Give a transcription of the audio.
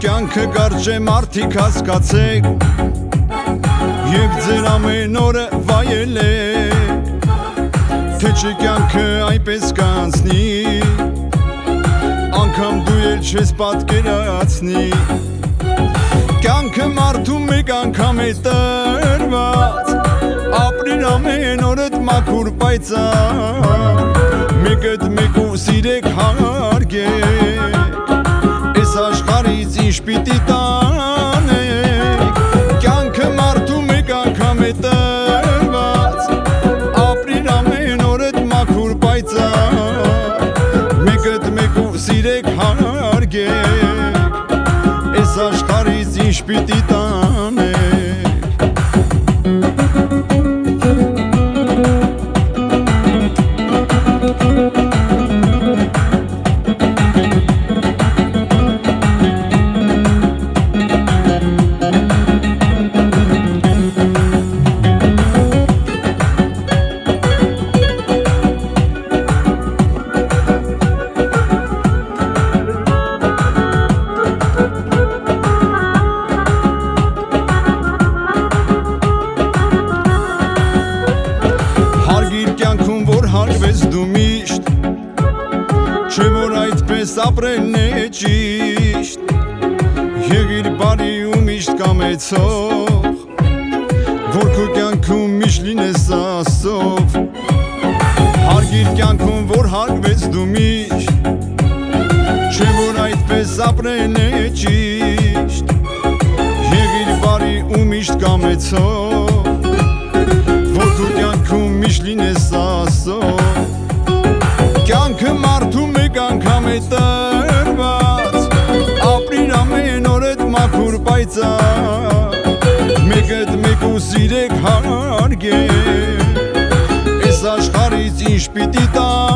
Կյանքը կարճ է մարդիկ հասկացեք Եվ ձեր ամեն օրը վայելեք Թե չէ կյանքը այնպես կանցնի Անգամ դու էլ չես պատկերացնի Կյանքը մարդու մեկ անգամ է տրված Ապրիր ամեն օրդ մաքուր պայծառ Մեկդ մեկու սիրեք հարգեք Այս աշխարհից ինչ պիտի տանեք Կյանքը մարդու մեկ անգամ է տրված Ապրիր ամեն օրդ մաքուր պայծառ Մեկդ մեկու սիրեք հարգեք Այս աշխարհից ինչ պիտի տանեք Հարգվես դու միշտ Չէ որ այդպես ապրելն է ճիշտ Եղիր բարի ու միշտ կամեցող Որ քո կյանքում միշտ լինես Աստծով Հարգիր կյանքում որ հարգվես դու միշտ Չէ որ այդպես ապրելն է ճիշտ Եղիր բարի ու միշտ կամեցող Որ քո կյանքում միշտ լինես Աստծով Կյանքը մարդու մեկ անգամ է տրված Ապրիր ամեն օրդ մաքուր պայծառ Մեկդ մեկու սիրեք հարգեք Այս աշխարհից ինչ պիտի տա